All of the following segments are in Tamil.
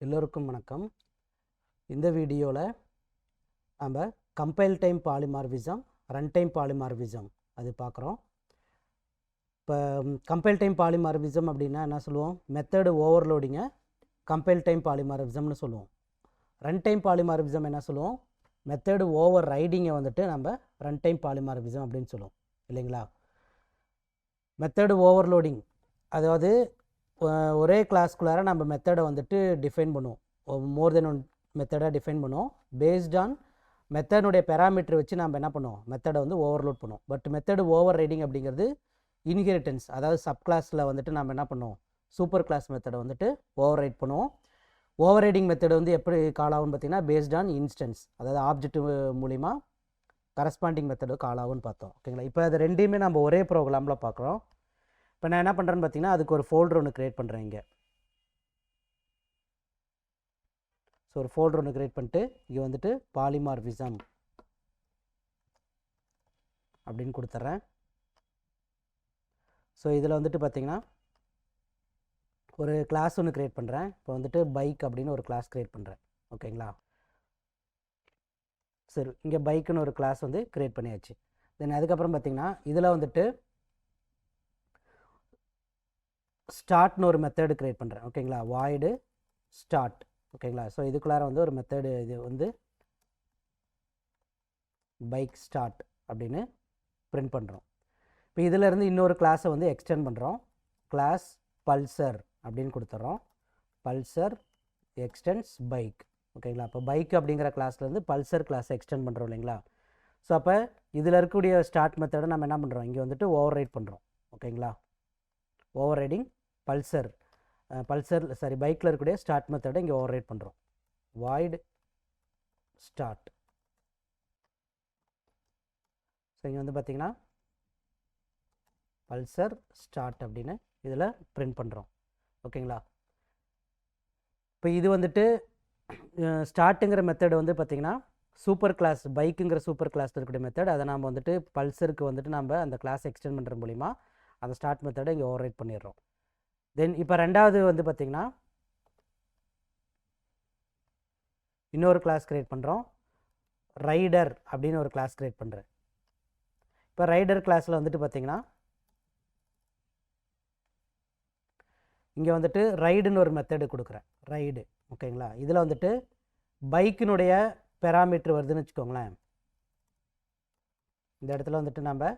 எல்லோருக்கும் வணக்கம். இந்த வீடியோவில் நம்ம compile time polymorphism, run time polymorphism அது பார்க்குறோம். இப்போ கம்பைல் டைம் பாலிமார்ஃபிசம் அப்படின்னா என்ன சொல்லுவோம்? மெத்தடு ஓவர்லோடிங்கை கம்பைல் டைம் பாலிமார்ஃபிசம்னு சொல்லுவோம். ரன் டைம் பாலிமார்ஃபிசம் என்ன சொல்லுவோம்? மெத்தடு ஓவர் ரைடிங்கை வந்துட்டு நம்ம ரன் டைம் பாலிமார்ஃபிசம் அப்படின்னு சொல்லுவோம் இல்லைங்களா? மெத்தடு ஓவர்லோடிங் அதாவது ஒரே கிளாஸ்குள்ளார நம்ம மெத்தடை வந்துட்டு டிஃபைன் பண்ணுவோம். மோர் தென் ஒன் மெத்தடாக டிஃபைன் பண்ணுவோம். பேஸ்ட் ஆன் மெத்தனுடைய பேராமீட்டர் வச்சு நம்ம என்ன பண்ணுவோம்? மெத்தடை வந்து ஓவர்லோட் பண்ணுவோம். பட் மெத்தடு ஓவர் ரைடிங் அப்படிங்கிறது இன்ஹெரிட்டன்ஸ், அதாவது சப் கிளாஸில் வந்துட்டு நம்ம என்ன பண்ணுவோம்? சூப்பர் கிளாஸ் மெத்தடை வந்துட்டு ஓவர் ரைட் பண்ணுவோம். ஓவர் ரைடிங் மெத்தடு வந்து எப்படி கால் ஆகும்னு பார்த்தீங்கன்னா பேஸ்ட் ஆன் இன்ஸ்டன்ஸ், அதாவது ஆப்ஜெக்ட் மூலிமா கரஸ்பாண்டிங் மெத்தடு கால் ஆகும்னு பார்த்தோம். ஓகேங்களா? இப்போ அது ரெண்டையுமே நம்ம ஒரே ப்ரோக்ராமில் பார்க்குறோம். இப்போ நான் என்ன பண்ணுறேன்னு பார்த்தீங்கன்னா அதுக்கு ஒரு ஃபோல்டர் ஒன்று க்ரியேட் பண்ணுறேன் இங்கே. ஸோ ஒரு ஃபோல்டர் ஒன்று க்ரியேட் பண்ணிட்டு இங்கே வந்துட்டு பாலிமார்ஃபிசம் அப்படின்னு கொடுத்துட்றேன். ஸோ இதில் வந்துட்டு பார்த்திங்கன்னா ஒரு கிளாஸ் ஒன்று க்ரியேட் பண்ணுறேன். இப்போ வந்துட்டு பைக் அப்படின்னு ஒரு கிளாஸ் க்ரியேட் பண்ணுறேன். ஓகேங்களா? சரி, இங்கே பைக்குன்னு ஒரு கிளாஸ் வந்து க்ரியேட் பண்ணியாச்சு. தென் அதுக்கப்புறம் பார்த்திங்கன்னா இதில் வந்துட்டு ஸ்டார்ட்னு ஒரு மெத்தடு க்ரியேட் பண்ணுறேன். ஓகேங்களா? Void start. ஓகேங்களா? ஸோ இதுக்குள்ளார வந்து ஒரு மெத்தடு, இது வந்து பைக் ஸ்டார்ட் அப்படின்னு பிரிண்ட் பண்ணுறோம். இப்போ இதிலேருந்து இன்னொரு கிளாஸை வந்து எக்ஸ்டெண்ட் பண்ணுறோம். கிளாஸ் பல்சர் அப்படின்னு கொடுத்துட்றோம். Pulsar extends bike. ஓகேங்களா? இப்போ பைக் அப்படிங்கிற கிளாஸ்லேருந்து பல்சர் கிளாஸை எக்ஸ்டெண்ட் பண்ணுறோம் இல்லைங்களா? ஸோ அப்போ இதில் இருக்கக்கூடிய ஸ்டார்ட் மெத்தடை நம்ம என்ன பண்ணுறோம்? இங்கே வந்துட்டு ஓவர் ரைட் பண்ணுறோம். ஓகேங்களா? ஓவர் ரைடிங் பல்சர் பைக்கில் இருக்கக்கூடிய ஸ்டார்ட் மெத்தடை இங்கே ஓவர் ரைட் பண்ணுறோம். Void start. ஸோ இங்கே வந்து பார்த்திங்கன்னா பல்சர் ஸ்டார்ட் அப்படின்னு இதில் பிரிண்ட் பண்ணுறோம். ஓகேங்களா? இப்போ இது வந்துட்டு ஸ்டார்ட்டுங்கிற மெத்தடு வந்து பார்த்திங்கன்னா சூப்பர் கிளாஸ், பைக்குங்கிற சூப்பர் கிளாஸில் இருக்கக்கூடிய மெத்தட். அதை நம்ம வந்துட்டு பல்சருக்கு வந்துட்டு நம்ம அந்த கிளாஸ் எக்ஸ்டெண்ட் பண்ணுற மூலிமா அந்த ஸ்டார்ட் மெத்தடை இங்கே ஓவர் ரைட் பண்ணிடுறோம். தென் இப்போ ரெண்டாவது வந்து பார்த்திங்கன்னா இன்னொரு கிளாஸ் க்ரியேட் பண்ணுறோம். ரைடர் அப்படின்னு ஒரு கிளாஸ் க்ரியேட் பண்ணுறேன். இப்போ ரைடர் கிளாஸில் வந்துட்டு பார்த்திங்கன்னா இங்கே வந்துட்டு ரைடுன்னு ஒரு மெத்தடு கொடுக்குறேன். ரைடு. ஓகேங்களா? இதில் வந்துட்டு பைக்கினுடைய பேராமீட்டர் வருதுன்னு வச்சுக்கோங்களேன். இந்த இடத்துல வந்துட்டு நம்ம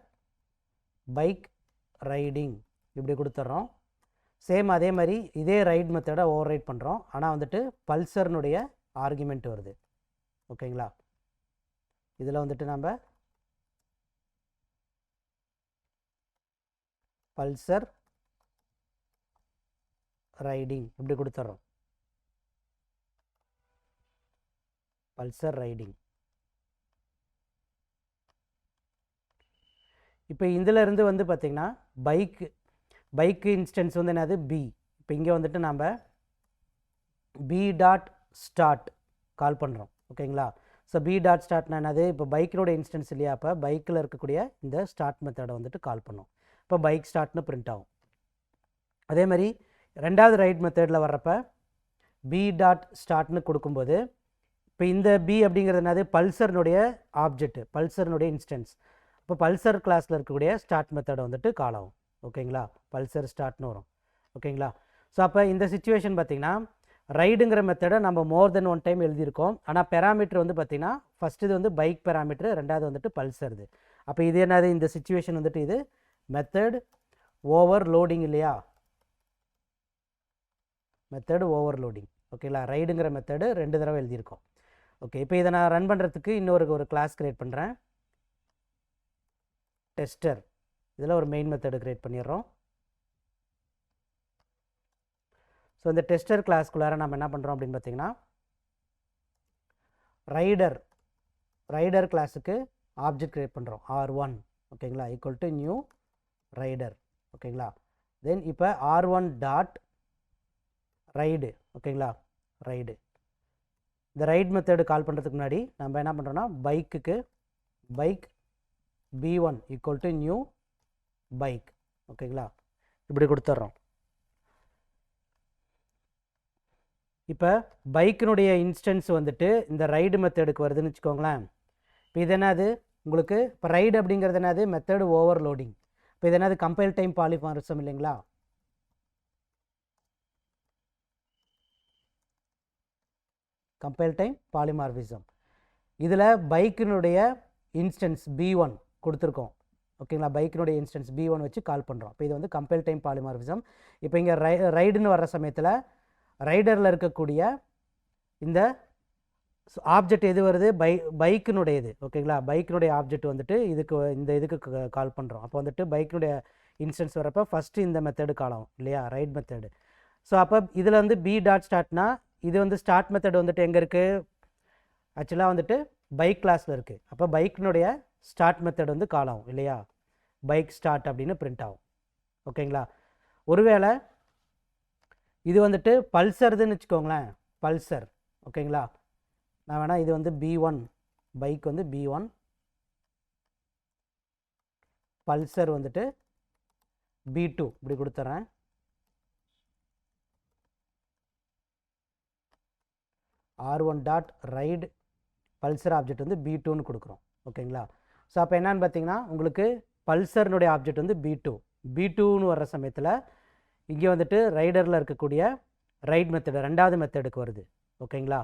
பைக் ரைடிங் இப்படி கொடுத்துட்றோம். சேம் அதே மாதிரி இதே ரைட் மெத்தடை ஓவர் ரைட் பண்ணுறோம். ஆனால் வந்துட்டு பல்சர்னுடைய ஆர்குமெண்ட் வருது. ஓகேங்களா? இதில் வந்துட்டு நம்ம பல்சர் ரைடிங் இப்படி கொடுத்துட்றோம். Pulsar riding. இப்போ இதிலேருந்து வந்து பார்த்திங்கன்னா பைக்கு இன்ஸ்டன்ஸ் வந்து என்னது? பி. இப்போ இங்கே வந்துட்டு நம்ம பி டாட் ஸ்டார்ட் கால் பண்ணுறோம். ஓகேங்களா? ஸோ பி டாட் ஸ்டார்ட்னா என்னது? இப்போ பைக்கினோட இன்ஸ்டன்ஸ் இல்லையா? அப்போ பைக்கில் இருக்கக்கூடிய இந்த ஸ்டார்ட் மெத்தடை வந்துட்டு கால் பண்ணோம். இப்போ பைக் ஸ்டார்ட்னு பிரிண்ட் ஆகும். அதே மாதிரி ரெண்டாவது ரைட் மெத்தடில் வர்றப்ப பி டாட் ஸ்டார்ட்னு கொடுக்கும்போது இப்போ இந்த பி அப்படிங்கிறது என்னது? பல்சர்னுடைய ஆப்ஜெக்ட், பல்சர்னுடைய இன்ஸ்டன்ஸ். இப்போ பல்சர் கிளாஸில் இருக்கக்கூடிய ஸ்டார்ட் மெத்தடை வந்துட்டு கால் ஆகும். ஓகேங்களா? பல்சர் ஸ்டார்ட்னு வரும். ஓகேங்களா? ஸோ அப்போ இந்த சிச்சுவேஷன் பார்த்திங்கன்னா ரைடுங்கிற மெத்தடை நம்ம மோர் தென் ஒன் டைம் எழுதியிருக்கோம். ஆனால் பேராமீட்டர் வந்து பார்த்திங்கன்னா ஃபஸ்ட்டு இது வந்து பைக் பேராமீட்டர், ரெண்டாவது வந்துட்டு பல்சருது. அப்போ இது என்னது? இந்த சிச்சுவேஷன் வந்துட்டு இது மெத்தட் ஓவர்லோடிங் இல்லையா? Method overloading. ஓகேங்களா? ரைடுங்கிற மெத்தடு 2 தடவை எழுதியிருக்கோம். ஓகே, இப்போ இதை நான் ரன் பண்ணுறதுக்கு இன்னொரு கிளாஸ் க்ரியேட் பண்ணுறேன். டெஸ்டர். இதில் ஒரு மெயின் மெத்தடு க்ரியேட் பண்ணிடுறோம். ஸோ இந்த டெஸ்டர் கிளாஸ்க்குள்ளார நம்ம என்ன பண்ணுறோம் அப்படின்னு பார்த்திங்கன்னா ரைடர் கிளாஸுக்கு ஆப்ஜெக்ட் க்ரியேட் பண்ணுறோம். R1. ஓகேங்களா? Equal to new rider. ஓகேங்களா? தென் இப்போ R1 டாட் ரைடு. ஓகேங்களா? ரைடு. இந்த ரைட் மெத்தடு கால் பண்ணுறதுக்கு முன்னாடி நம்ம என்ன பண்ணுறோன்னா பைக்குக்கு bike B1 equal to new bike. ஓகேங்களா? இப்படி கொடுத்துட்றோம். இப்போ பைக்கினுடைய இன்ஸ்டன்ஸ் வந்துட்டு இந்த ரைடு மெத்தடுக்கு வருதுன்னு வச்சுக்கோங்களேன். இப்போ இது என்னது உங்களுக்கு, இப்போ ரைடு அப்படிங்கிறது என்னது, மெத்தடு ஓவர்லோடிங். இப்போ இது என்னது, கம்பைல் டைம் பாலிமார்ஃபிசம் இல்லைங்களா. Compile time polymorphism. இதில் பைக்கினுடைய இன்ஸ்டன்ஸ் B1 கொடுத்துருக்கோம். ஓகேங்களா, பைக்கினுடைய இன்ஸ்டன்ஸ் B1 வச்சு கால் பண்ணுறோம். இப்போ இது வந்து கம்பைல் டைம் பாலிமார்ஃபிசம். இப்போ இங்கே ரைடுன்னு வர்ற சமயத்தில் ரைடரில் இருக்கக்கூடிய இந்த ஆப்ஜெக்ட் எது வருது, பைக்கினுடையது. ஓகேங்களா, பைக்கினுடைய ஆப்ஜெக்ட் வந்துட்டு இதுக்கு கால் பண்ணுறோம். அப்போ வந்துட்டு பைக்கினுடைய இன்ஸ்டன்ஸ் வரப்போ ஃபஸ்ட்டு இந்த மெத்தடு கால் ஆகும் இல்லையா, ரைட் மெத்தடு. ஸோ அப்போ இதில் வந்து பி டாட் ஸ்டார்ட்னா இது வந்து ஸ்டார்ட் மெத்தட் வந்துட்டு எங்கே இருக்குது, ஆக்சுவலாக வந்துட்டு பைக் கிளாஸில் இருக்குது. அப்போ பைக்கினுடைய ஸ்டார்ட் மெத்தட் வந்து கால் ஆகும் இல்லையா, பைக் ஸ்டார்ட் அப்படின்னு பிரிண்ட் ஆகும். ஓகேங்களா, ஒருவேளை இது வந்துட்டு பல்சர்துன்னு வச்சுக்கோங்களேன், பல்சர். ஓகேங்களா, நான் வேணால் இது வந்து B1, பைக் வந்து B1, பல்சர் வந்துட்டு B2 இப்படி கொடுத்துட்றேன். R1 dot ride Pulsar object வந்து B2ன்னு கொடுக்குறோம். ஓகேங்களா, ஸோ அப்போ என்னன்னு பார்த்தீங்கன்னா உங்களுக்கு பல்சர்னுடைய ஆப்ஜெக்ட் வந்து B2ன்னு வர்ற சமயத்தில் இங்கே வந்துட்டு ரைடரில் இருக்கக்கூடிய ரைட் மெத்தடு ரெண்டாவது மெத்தடுக்கு வருது. ஓகேங்களா,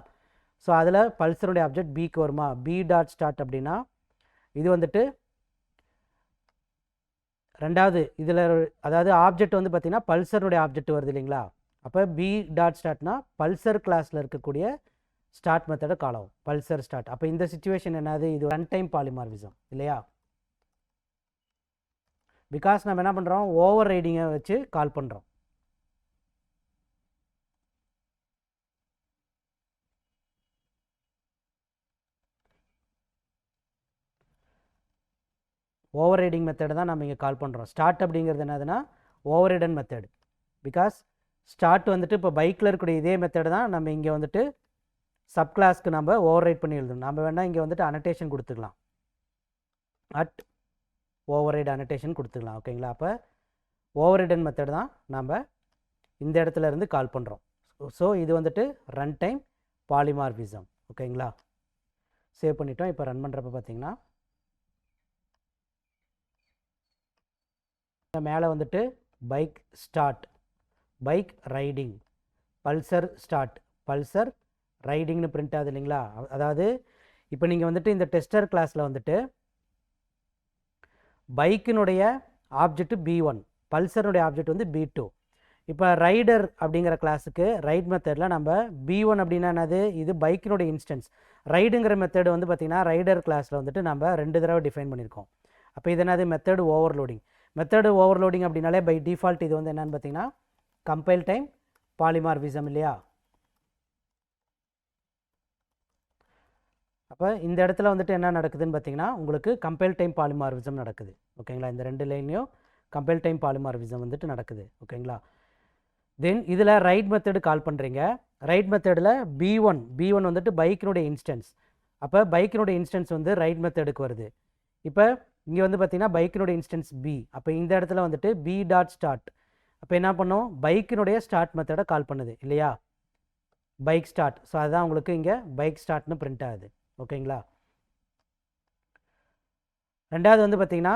ஸோ அதில் பல்சருடைய ஆப்ஜெக்ட் பிக்கு வருமா, பி டாட் ஸ்டார்ட் அப்படின்னா இது வந்துட்டு ரெண்டாவது இதில், அதாவது ஆப்ஜெக்ட் வந்து பார்த்திங்கன்னா பல்சருடைய ஆப்ஜெக்ட் வருது இல்லைங்களா. அப்போ பி டாட் ஸ்டார்ட்னா பல்சர் கிளாஸில் இருக்கக்கூடிய ஸ்டார்ட் மெத்தடை கால் ஆகும், பல்சர் ஸ்டார்ட். அப்போ இந்த சிச்சுவேஷன் என்னது, இது ரன் டைம் பாலிமார்ஃபிசம் இல்லையா. பிகாஸ் நம்ம என்ன பண்ணுறோம், ஓவர் ரைடிங்கை வச்சு கால் பண்ணுறோம். ஓவர் ரைடிங் மெத்தடு தான் நம்ம இங்கே கால் பண்ணுறோம். ஸ்டார்ட் அப்படிங்கிறது என்னதுன்னா ஓவர் ரைடன் மெத்தடு. பிகாஸ் ஸ்டார்ட் வந்துட்டு இப்போ பைக்கில் இருக்கக்கூடிய இதே மெத்தடு தான் நம்ம இங்கே வந்துட்டு சப் கிளாஸ்க்கு நம்ம ஓவர் ரைட் பண்ணி எழுதணும். நம்ம வேணால் இங்கே வந்துட்டு அனடேஷன் கொடுத்துக்கலாம், அட் ஓவர் ரைட் அனடேஷன் கொடுத்துக்கலாம். ஓகேங்களா, அப்போ ஓவர் ரைடன் மெத்தடு தான் நம்ம இந்த இடத்துல இருந்து கால் பண்ணுறோம். ஸோ இது வந்துட்டு ரன் டைம் பாலிமார்ஃபிசம். ஓகேங்களா, சேவ் பண்ணிட்டோம். இப்போ ரன் பண்ணுறப்ப பார்த்தீங்கன்னா மேலே வந்துட்டு bike start, bike riding, Pulsar start, Pulsar ரைடிங்னு பிரிண்ட் ஆகுது இல்லைங்களா. அதாவது இப்போ நீங்கள் வந்துட்டு இந்த டெஸ்டர் கிளாஸில் வந்துட்டு பைக்கினுடைய ஆப்ஜெக்ட் B1, பல்சருடைய ஆப்ஜெக்ட் வந்து B2. இப்போ ரைடர் அப்படிங்கிற கிளாஸுக்கு ரைட் மெத்தடில் நம்ம B1 அப்படின்னா என்னது, இது பைக்கினுடைய இன்ஸ்டன்ஸ். ரைடுங்கிற மெத்தடு வந்து பார்த்திங்கன்னா ரைடர் கிளாஸில் வந்துட்டு நம்ம 2 தடவை டிஃபைன் பண்ணியிருக்கோம். அப்போ இது என்னது, மெத்தடு ஓவர்லோடிங். மெத்தடு ஓவர்லோடிங் அப்படின்னாலே பை டிஃபால்ட் இது வந்து என்னென்னு பார்த்தீங்கன்னா கம்பைல் டைம் பாலிமார்ஃபிசம் இல்லையா. அப்போ இந்த இடத்துல வந்துட்டு என்ன நடக்குதுன்னு பார்த்தீங்கன்னா உங்களுக்கு கம்பைல் டைம் பாலிமார்ஃபிசம் நடக்குது. ஓகேங்களா, இந்த 2 லைன்லையும் கம்பைல் டைம் பாலிமார்ஃபிசம் வந்துட்டு நடக்குது. ஓகேங்களா, தென் இதில் ரைட் மெத்தடு கால் பண்ணுறீங்க. ரைட் மெத்தடில் B1 வந்துட்டு பைக்கினுடைய இன்ஸ்டன்ஸ். அப்போ பைக்கினுடைய இன்ஸ்டன்ஸ் வந்து ரைட் மெத்தடுக்கு வருது. இப்போ இங்கே வந்து பார்த்திங்கன்னா பைக்கினுடைய இன்ஸ்டன்ஸ் B. அப்போ இந்த இடத்துல வந்துட்டு பி டாட் ஸ்டார்ட். அப்போ என்ன பண்ணோம், பைக்கினுடைய ஸ்டார்ட் மெத்தடை கால் பண்ணுது இல்லையா, பைக் ஸ்டார்ட். ஸோ அதுதான் உங்களுக்கு இங்கே பைக் ஸ்டார்ட்னு பிரிண்ட் ஆகுது. ஓகேங்களா, ரெண்டாவது வந்து பார்த்திங்கன்னா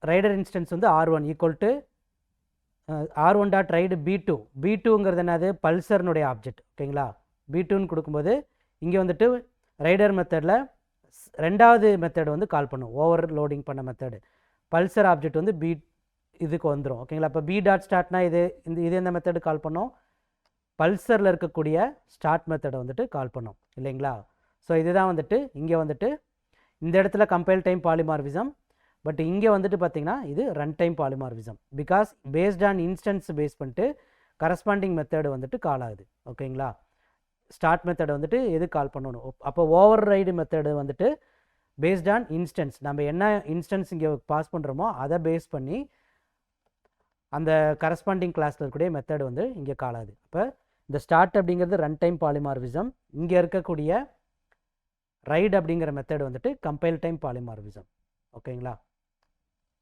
ரைடர் இன்ஸ்டன்ஸ் வந்து R1 equal to R1 dot ride B2ங்கிறது என்னது, பல்சர்னுடைய ஆப்ஜெக்ட். ஓகேங்களா, B2ன்னு கொடுக்கும்போது இங்கே வந்துட்டு ரைடர் மெத்தடில் ரெண்டாவது மெத்தடு வந்து கால் பண்ணும், ஓவர் லோடிங் பண்ண மெத்தடு. பல்சர் ஆப்ஜெக்ட் வந்து இதுக்கு வந்துடும். ஓகேங்களா, இப்போ பி டாட் ஸ்டார்ட்னா இது எந்த மெத்தடு கால் பண்ணோம், பல்சரில் இருக்கக்கூடிய ஸ்டார்ட் மெத்தடை வந்துட்டு கால் பண்ணோம் இல்லைங்களா. ஸோ இதுதான் வந்துட்டு இங்கே வந்துட்டு இந்த இடத்துல கம்பைல் டைம் பாலிமார்ஃபிசம். பட் இங்கே வந்துட்டு பார்த்திங்கன்னா இது run time polymorphism. Because based on instance base பண்ணிட்டு கரஸ்பாண்டிங் மெத்தடு வந்துட்டு கால் ஆகுது. ஓகேங்களா, ஸ்டார்ட் மெத்தடை வந்துட்டு எது கால் பண்ணணும். அப்போ ஓவர் ரைடு மெத்தடு வந்துட்டு பேஸ்ட் ஆன் இன்ஸ்டன்ஸ், நம்ம என்ன இன்ஸ்டன்ஸ் இங்கே பாஸ் பண்ணுறோமோ அதை பேஸ் பண்ணி அந்த கரஸ்பாண்டிங் கிளாஸில் இருக்கக்கூடிய மெத்தடு வந்து இங்கே கால் ஆகுது. அப்போ இந்த ஸ்டார்ட் அப்படிங்கிறது ரன் டைம் பாலிமார்ஃபிசம், இங்கே இருக்கக்கூடிய ரைட் அப்படிங்கிற மெத்தடு வந்துட்டு கம்பைல் டைம் பாலிமார்ஃபிசம். ஓகேங்களா.